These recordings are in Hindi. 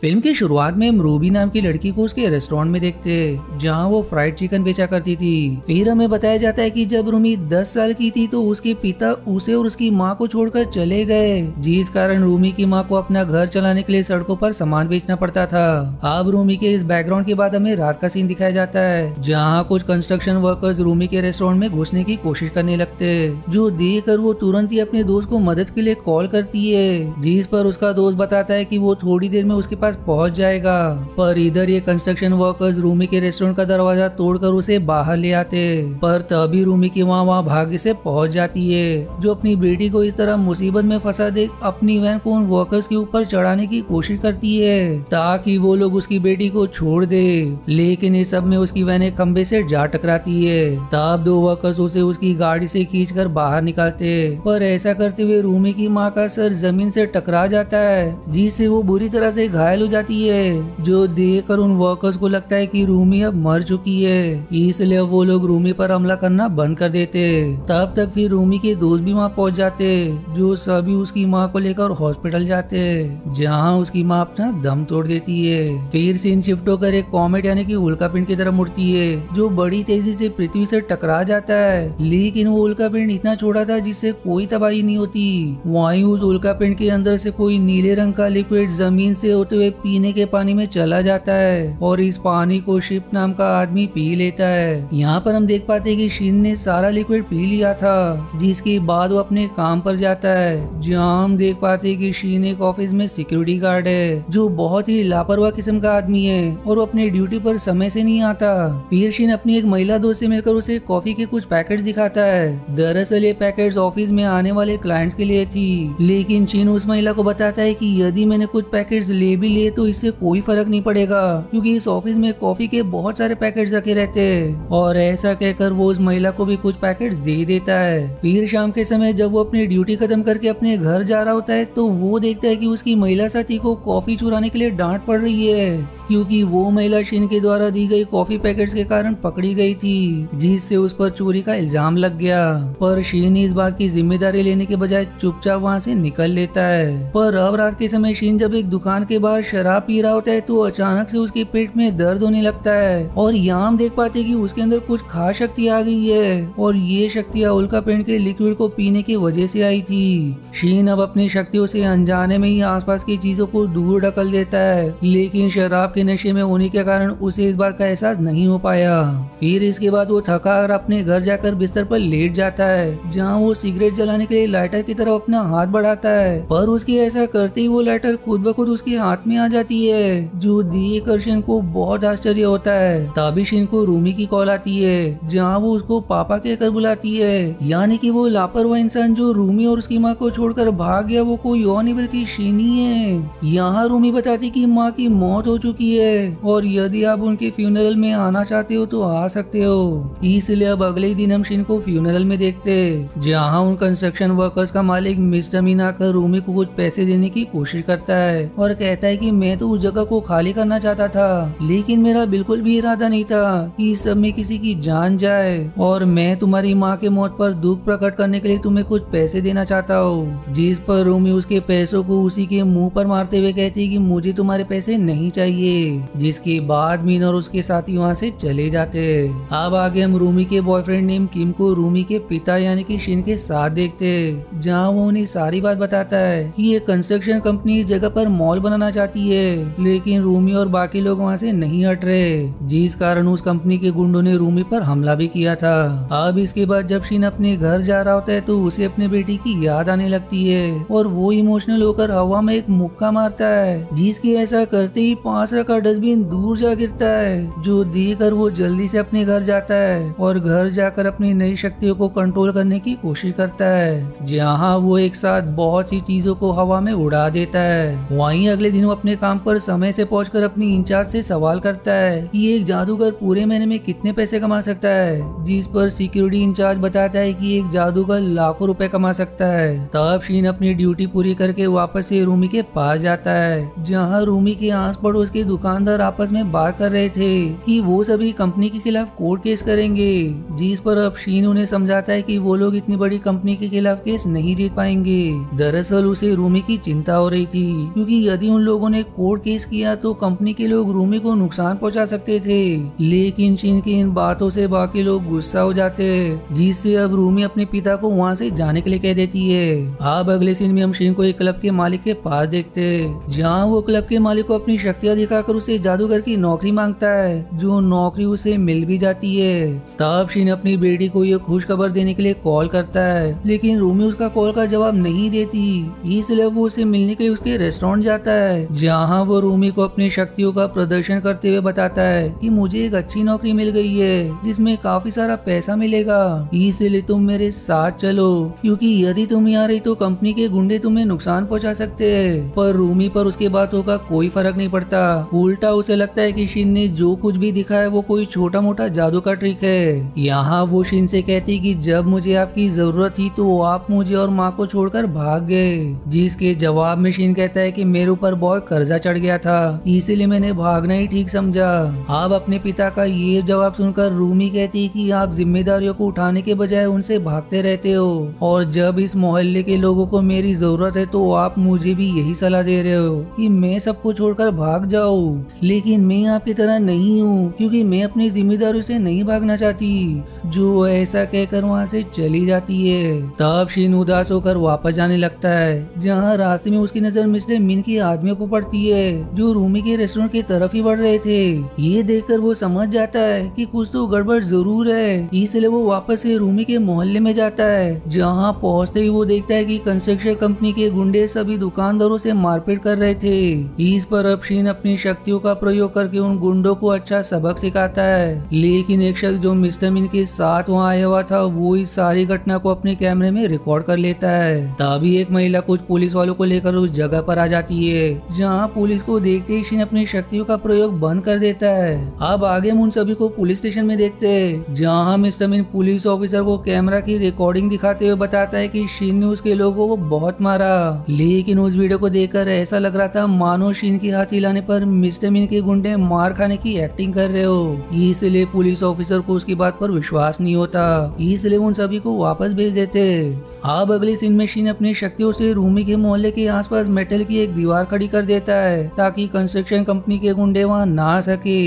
फिल्म की शुरुआत में हम रूबी नाम की लड़की को उसके रेस्टोरेंट में देखते जहां वो फ्राइड चिकन बेचा करती थी। फिर हमें बताया जाता है कि जब रूमी 10 साल की थी तो उसके पिता उसे और उसकी माँ को छोड़कर चले गए, जिस कारण रूमी की माँ को अपना घर चलाने के लिए सड़कों पर सामान बेचना पड़ता था। अब रूमी के इस बैकग्राउंड के बाद हमें रात का सीन दिखाया जाता है जहाँ कुछ कंस्ट्रक्शन वर्कर्स रूमी के रेस्टोरेंट में घुसने की कोशिश करने लगते, जो देखकर वो तुरंत ही अपने दोस्त को मदद के लिए कॉल करती है, जिस पर उसका दोस्त बताता है कि वो थोड़ी देर में उसके पास पहुंच जाएगा। पर इधर ये कंस्ट्रक्शन वर्कर्स रूमी के रेस्टोरेंट का दरवाजा तोड़कर उसे बाहर ले आते, पर तभी रूमी की माँ वहाँ भाग्य से पहुंच जाती है, जो अपनी बेटी को इस तरह मुसीबत में फंसा देख अपनी वैन को उन वर्कर्स के ऊपर चढ़ाने की कोशिश करती है ताकि वो लोग उसकी बेटी को छोड़ दे। लेकिन इस सब में उसकी वैन एक खंबे से जा टकराती है। तब दो वर्कर्स उसे उसकी गाड़ी से खींचकर बाहर निकालते, पर ऐसा करते हुए रूमी की माँ का सर जमीन से टकरा जाता है, जिससे वो बुरी तरह से घायल हो जाती है, जो देखकर उन वर्कर्स को लगता है कि रूमी अब मर चुकी है, इसलिए वो लोग रूमी पर हमला करना बंद कर देते। तब तक फिर रूमी के दोस्त भी वहाँ पहुँच जाते, जो सभी उसकी माँ को लेकर हॉस्पिटल जाते, जहाँ उसकी माँ अपना दम तोड़ देती है। फिर सीन शिफ्ट होकर एक कॉमेट यानी कि उल्कापिंड की तरफ मुड़ती है, जो बड़ी तेजी से पृथ्वी से टकरा जाता है, लेकिन वो उल्कापिंड इतना छोटा था जिससे कोई तबाही नहीं होती। वहीं उस उल्कापिंड के अंदर से कोई नीले रंग का लिक्विड जमीन से होते हुए पीने के पानी में चला जाता है और इस पानी को शिप नाम का आदमी पी लेता है। यहाँ पर हम देख पाते हैं कि शिन ने सारा लिक्विड पी लिया था, जिसके बाद वो अपने काम पर जाता है, जहाँ हम देख पाते हैं कि शिन एक ऑफिस में सिक्योरिटी गार्ड है, जो बहुत ही लापरवाह किस्म का आदमी है और वो अपने ड्यूटी पर समय से नहीं आता। फिर शिन अपनी एक महिला दोस्त से मिलकर उसे कॉफी के कुछ पैकेट दिखाता है। दरअसल ये पैकेट्स ऑफिस में आने वाले क्लाइंट्स के लिए थी, लेकिन शिन उस महिला को बताता है कि यदि मैंने कुछ पैकेट्स ले भी लिए तो इससे कोई फर्क नहीं पड़ेगा, क्योंकि इस ऑफिस में कॉफी के बहुत सारे पैकेट्स रखे रहते हैं। और ऐसा कहकर वो उस महिला को भी कुछ पैकेट्स दे देता है। फिर शाम के समय जब वो अपनी ड्यूटी खत्म करके अपने घर जा रहा होता है तो वो देखता है कि उसकी महिला साथी को कॉफी चुराने के लिए डांट पड़ रही है, क्योंकि वो महिला शिन के द्वारा दी गई कॉफी पैकेट्स के कारण पकड़ी गई थी, जिससे उस पर चोरी का इल्जाम लग गया। पर शिन इस बात की जिम्मेदारी लेने के बजाय चुपचाप वहाँ से निकल लेता है। पर अब रात के समय शिन जब एक दुकान के बाहर शराब पी रहा होता है तो अचानक से उसके पेट में दर्द होने लगता है, और यहाँ हम देख पाते हैं कि उसके अंदर कुछ खास शक्ति आ गई है, और ये शक्तियाँ उल्कापिंड के लिक्विड को पीने की वजह से आई थी। शिन अब अपनी शक्तियों से अनजाने में ही आसपास की चीजों को दूर ढकल देता है, लेकिन शराब के नशे में होने के कारण उसे इस बात का एहसास नहीं हो पाया। फिर इसके बाद वो थका कर अपने घर जाकर बिस्तर पर लेट जाता है, जहाँ वो सिगरेट जलाने के लिए लाइटर की तरफ अपना हाथ बढ़ाता है, पर उसकी ऐसा करते ही वो लाइटर खुद ब खुद उसके हाथ में आ जाती है, जो देखकर शिन को बहुत आश्चर्य होता है। तभी शिन को रूमी की कॉल आती है, जहाँ वो उसको पापा कहकर बुलाती है, यानी कि वो लापरवाह इंसान जो रूमी और उसकी माँ को छोड़कर भाग गया वो कोई और नहीं बल्कि शिन ही है। यहाँ रूमी बताती कि माँ की मौत हो चुकी है और यदि आप उनके फ्यूनरल में आना चाहते हो तो आ सकते हो। इसलिए अब अगले ही दिन हम शिन को फ्यूनरल में देखते, जहाँ उन कंस्ट्रक्शन वर्कर्स का मालिक मिस्टर अमीन आकर रूमी को कुछ पैसे देने की कोशिश करता है और कहता है कि मैं तो उस जगह को खाली करना चाहता था, लेकिन मेरा बिल्कुल भी इरादा नहीं था कि इस सब में किसी की जान जाए, और मैं तुम्हारी माँ के मौत पर दुख प्रकट करने के लिए तुम्हें कुछ पैसे देना चाहता हूँ। जिस पर रूमी उसके पैसों को उसी के मुंह पर मारते हुए कहती है कि मुझे तुम्हारे पैसे नहीं चाहिए, जिसके बाद मीन और उसके साथी वहाँ से चले जाते। अब आगे हम रूमी के बॉयफ्रेंड नेम किम को रूमी के पिता यानी कि शिन के साथ देखते, जहाँ वो उन्हें सारी बात बताता है कि ये कंस्ट्रक्शन कंपनी इस जगह पर मॉल बनाना चाहती है, लेकिन रूमी और बाकी लोग वहाँ से नहीं हट रहे, जिस कारण उस कंपनी के गुंडों ने रूमी पर हमला भी किया था। अब इसके बाद जब शिन अपने घर जा रहा होता है तो उसे अपने बेटी की याद आने लगती है, और वो इमोशनल होकर हवा में एक मुक्का मारता है, जिसके ऐसा करते ही 5 रखा डस्टबिन दूर जा गिरता है, जो देखकर वो जल्दी से अपने घर जाता है और घर जाकर अपनी नई शक्तियों को कंट्रोल करने की कोशिश करता है, जहाँ वो एक साथ बहुत सी चीजों को हवा में उड़ा देता है। वहीं अगले दिन वो अपने काम पर समय से पहुंचकर अपनी इंचार्ज से सवाल करता है कि एक जादूगर पूरे महीने में कितने पैसे कमा सकता है, जिस पर सिक्योरिटी इंचार्ज बताता है कि एक जादूगर लाखों रुपए कमा सकता है। तब शीन अपनी ड्यूटी पूरी करके वापस से रूमी के पास जाता है, जहाँ रूमी के आस पड़ोस के दुकानदार आपस में बात कर रहे थे कि वो सभी कंपनी के खिलाफ कोर्ट केस करेंगे, जिस पर अब शीन उन्हें समझाता है कि वो लोग इतनी बड़ी कंपनी के खिलाफ केस नहीं जीत पाएंगे। दरअसल उसे रूमी की चिंता हो रही थी, क्योंकि यदि उन लोगों ने कोर्ट केस किया तो कंपनी के लोग रूमी को नुकसान पहुंचा सकते थे, लेकिन शिन की इन बातों से बाकी लोग गुस्सा हो जाते, जिससे अब रूमी अपने पिता को वहां से जाने के लिए कह देती है। अब अगले सीन में हम शिन को एक क्लब के मालिक के पास देखते, जहाँ वो क्लब के मालिक को अपनी शक्तियां दिखाकर उसे जादूगर की नौकरी मांगता है, जो नौकरी उसे मिल भी जाती है। तब शिन अपनी बेटी को ये खुश खबर देने के लिए कॉल करता है, लेकिन रूमी उसका कॉल का जवाब नहीं देती, इसलिए वो उसे मिलने के लिए उसके रेस्टोरेंट जाता है, जहाँ वो रूमी को अपनी शक्तियों का प्रदर्शन करते हुए बताता है कि मुझे एक अच्छी नौकरी मिल गई है जिसमें काफी सारा पैसा मिलेगा, इसलिए तुम मेरे साथ चलो, क्योंकि यदि तुम यहाँ रही तो कंपनी के गुंडे तुम्हें नुकसान पहुंचा सकते हैं। पर रूमी पर उसके बातों का कोई फर्क नहीं पड़ता, उल्टा उसे लगता है कि शिन ने जो कुछ भी दिखाया वो कोई छोटा मोटा जादू का ट्रिक है। यहाँ वो शिन से कहती कि जब मुझे आपकी जरूरत थी तो आप मुझे और माँ को छोड़कर भाग गए, जिसके जवाब में शिन कहता है कि मेरे ऊपर बहुत कर्जा चढ़ गया था, इसीलिए मैंने भागना ही ठीक समझा। आप अपने पिता का ये जवाब सुनकर रूमी कहती कि आप जिम्मेदारियों को उठाने के बजाय उनसे भागते रहते हो, और जब इस मोहल्ले के लोगों को मेरी जरूरत है तो आप मुझे भी यही सलाह दे रहे हो कि मैं सबको छोड़कर भाग जाऊं, लेकिन मैं आपकी तरह नहीं हूँ, क्योंकि मैं अपनी जिम्मेदारियों से नहीं भागना चाहती। जो ऐसा कहकर वहाँ से चली जाती है। तब शिन उदास होकर वापस जाने लगता है, जहाँ रास्ते में उसकी नजर मिस्टर मिन की आदमियों पर पड़ती है, जो रूमी के रेस्टोरेंट की तरफ ही बढ़ रहे थे। ये देखकर वो समझ जाता है कि कुछ तो गड़बड़ जरूर है, इसलिए वो वापस से रूमी के मोहल्ले में जाता है, जहाँ पहुँचते ही वो देखता है कि कंस्ट्रक्शन कंपनी के गुंडे सभी दुकानदारों से मारपीट कर रहे थे। इस पर अब शिन अपनी शक्तियों का प्रयोग करके उन गुंडों को अच्छा सबक सिखाता है, लेकिन एक शख्स जो मिस्टर मिन के साथ वहाँ आया हुआ था वो इस सारी घटना को अपने कैमरे में रिकॉर्ड कर लेता है। तभी एक महिला कुछ पुलिस वालों को लेकर उस जगह पर आ जाती है, जहाँ पुलिस को देखते ही शिन अपनी शक्तियों का प्रयोग बंद कर देता है। अब आगे हम उन सभी को पुलिस स्टेशन में देखते हैं, जहाँ मिस्टर मिन पुलिस ऑफिसर को कैमरा की रिकॉर्डिंग दिखाते हुए बताता है कि शिन ने उसके लोगों को बहुत मारा, लेकिन उस वीडियो को देखकर ऐसा लग रहा था मानो शिन के हाथ हिलाने पर मिस्टर मिन के गुंडे मार खाने की एक्टिंग कर रहे हो, इसलिए पुलिस ऑफिसर को उसकी बात पर विश्वास नहीं होता, इसलिए उन सभी को वापस भेज देते। अब अगले सीन में शिन अपनी शक्तियों से रूमी के मोहल्ले के आसपास मेटल की एक दीवार खड़ी कर देता है, ताकि कंस्ट्रक्शन कंपनी के गुंडे वहां ना आ सके।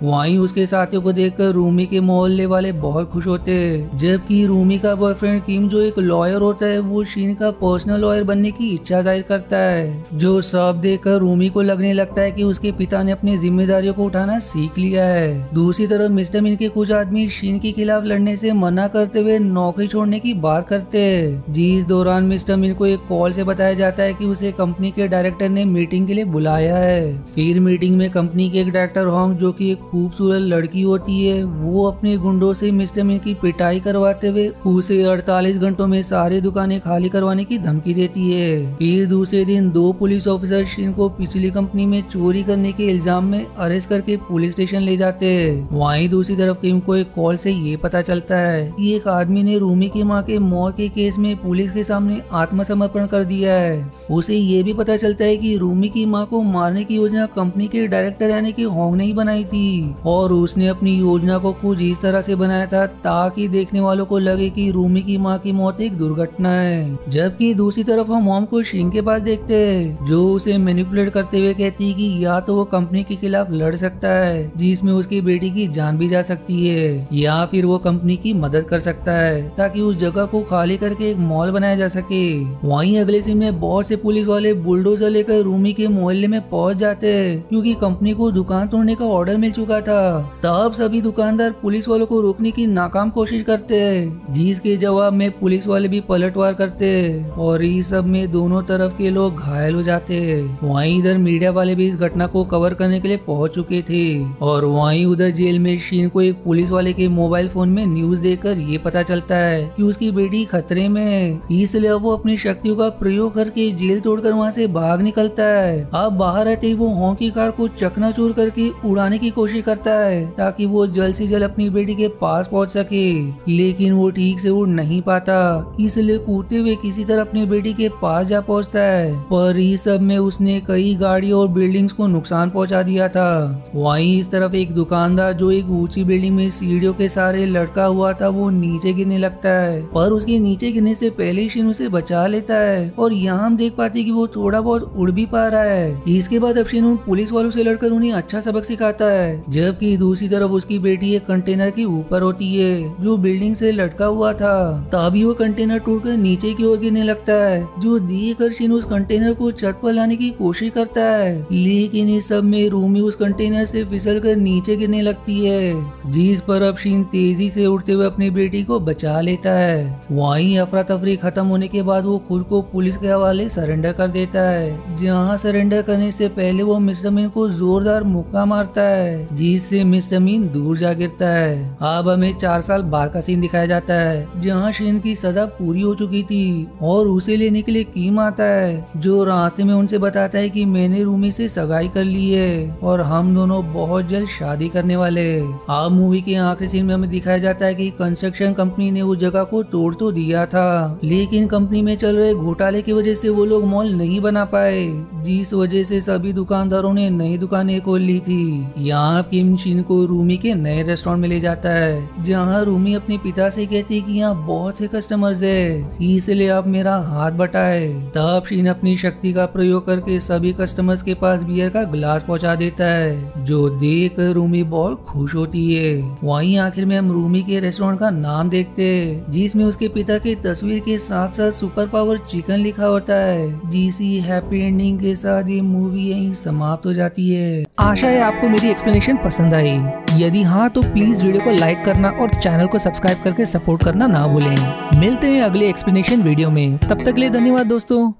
वहीं उसके साथियों को देखकर रूमी के मोहल्ले वाले बहुत खुश होते, जबकि रूमी का बॉयफ्रेंड किम जो एक लॉयर होता है वो शिन का पर्सनल लॉयर बनने की इच्छा जाहिर करता है, जो सब देखकर रूमी को लगने लगता है कि उसके पिता ने अपनी जिम्मेदारियों को उठाना सीख लिया है। दूसरी तरफ मिस्टर मिन के कुछ आदमी शिन के खिलाफ लड़ने से मना करते हुए नौकरी छोड़ने की बात करते हैं, जिस दौरान मिस्टर मिन को एक कॉल से बताया जाता है कि उसे कंपनी के डायरेक्टर ने मीटिंग के लिए बुलाया है। फिर मीटिंग में कंपनी के एक डायरेक्टर होंग जो कि एक खूबसूरत लड़की होती है, वो अपने गुंडों से मिस्टर मिन की पिटाई करवाते हुए उसे 48 घंटों में सारी दुकानें खाली करवाने की धमकी देती है। फिर दूसरे दिन दो पुलिस ऑफिसर शिन को पिछली कंपनी में चोरी करने के इल्जाम में अरेस्ट करके पुलिस स्टेशन ले जाते हैं। वहीं दूसरी तरफ किम को एक कॉल से ये पता चलता है कि एक आदमी ने रूमी की मां के मौत के केस में पुलिस के सामने आत्मसमर्पण कर दिया है। उसे ये भी पता चलता है कि रूमी की मां को मारने की योजना कंपनी के डायरेक्टर यानी कि होंग ने ही बनाई थी, और उसने अपनी योजना को कुछ इस तरह से बनाया था ताकि देखने वालों को लगे कि रूमी की मां की मौत एक दुर्घटना है। जबकि दूसरी तरफ हम होंग को शिन के पास देखते हैं, जो उसे मैनिपुलेट करते हुए कहती है कि या तो वो कंपनी के खिलाफ लड़ सकता है जिसमें उसकी बेटी की जान भी जा सकती है, या फिर वो कंपनी की मदद कर सकता है ताकि उस जगह को खाली करके एक मॉल बनाया जा सके। वहीं अगले सीन में बहुत से पुलिस वाले बुलडोजर लेकर रूमी के मोहल्ले में पहुंच जाते हैं, क्योंकि कंपनी को दुकान तोड़ने का ऑर्डर मिल चुका था। तब सभी दुकानदार पुलिस वालों को रोकने की नाकाम कोशिश करते हैं, जिसके जवाब में पुलिस वाले भी पलटवार करते हैं, और इस सब में दोनों तरफ के लोग घायल हो जाते हैं। वहीं इधर मीडिया वाले भी इस घटना को कवर करने के लिए पहुंच चुके थे, और वहीं उधर जेल में शिन को एक पुलिस वाले के मोबाइल फोन में न्यूज देखकर ये पता चलता है कि उसकी बेटी खतरे में है, इसलिए वो अपनी शक्तियों का प्रयोग करके जेल तोड़कर वहाँ से भाग निकलता है। अब बाहर रहते ही वो होंग की कार को चकनाचूर करके उड़ाने की कोशिश करता है ताकि वो जल्द से जल्द अपनी बेटी के पास पहुंच सके, लेकिन वो ठीक से उड़ नहीं पाता, इसलिए कूदते हुए किसी तरह अपनी बेटी के पास जा पहुंचता है। पर इस सब में उसने कई गाड़ी और बिल्डिंग्स को नुकसान पहुंचा दिया था। वहीं इस तरफ एक दुकानदार जो एक ऊंची बिल्डिंग में सीढ़ियों के सहारे लटका हुआ था वो नीचे गिरने लगता है, पर उसके नीचे गिरने से पहले शिन उसे बचा लेता है, और यहाँ हम देख पाते कि वो थोड़ा बहुत उड़ भी पा रहा है। इसके बाद अफशीन उन पुलिस वालों से लड़कर उन्हें अच्छा सबक सिखाता है, जबकि दूसरी तरफ उसकी बेटी एक कंटेनर के ऊपर होती है जो बिल्डिंग से लटका हुआ था। तभी वो कंटेनर टूटकर नीचे की ओर गिरने लगता है, जो देख अफशीन उस कंटेनर को छत पर लाने की कोशिश करता है, लेकिन इस सब में रूमी उस कंटेनर से फिसल कर नीचे गिरने लगती है, जिस पर अफशीन तेजी से उड़ते हुए अपनी बेटी को बचा लेता है। वहीं अफरा तफरी खत्म होने के बाद वो खुद को पुलिस के हवाले सरेंडर कर देता है, जहां सरेंडर करने से पहले वो मिस्टर मीन को जोरदार मुक्का मारता है, जिससे मिस्टर मीन दूर जा गिरता है। अब हमें 4 साल बाद का सीन दिखाया जाता है, जहां शेन की सजा पूरी हो चुकी थी और उसे लेने के लिए कीम आता है, जो रास्ते में उनसे बताता है कि मैंने रूमी से सगाई कर ली है और हम दोनों बहुत जल्द शादी करने वाले। अब मूवी के आखिरी सीन में हमें दिखाया जाता है कि कंस्ट्रक्शन कंपनी ने उस जगह को तोड़ तो दिया था, लेकिन कंपनी में चल रहे घोटाले की वजह से वो लोग मॉल नहीं बना पाए, जिस वजह से सभी दुकानदारों ने नई दुकानें खोल ली थी। यहाँ किम शिन को रूमी के नए रेस्टोरेंट में ले जाता है, जहाँ रूमी अपने पिता से कहती है कि यहाँ बहुत से कस्टमर्स है, इसलिए आप मेरा हाथ बटाए। तब शिन अपनी शक्ति का प्रयोग करके सभी कस्टमर्स के पास बियर का ग्लास पहुँचा देता है, जो देख रूमी बहुत खुश होती है। वहीं आखिर में हम रूमी के रेस्टोरेंट का नाम देखते हैं, जिसमें उसके पिता की तस्वीर के साथ साथ सुपर पावर चिकन लिखा होता है। जिसी हैप्पी एंडिंग के साथ ये मूवी यहीं समाप्त हो जाती है। आशा है आपको मेरी एक्सप्लेनेशन पसंद आई। यदि हाँ तो प्लीज वीडियो को लाइक करना और चैनल को सब्सक्राइब करके सपोर्ट करना ना भूलें। मिलते हैं अगले एक्सप्लेनेशन वीडियो में, तब तक के लिए धन्यवाद दोस्तों।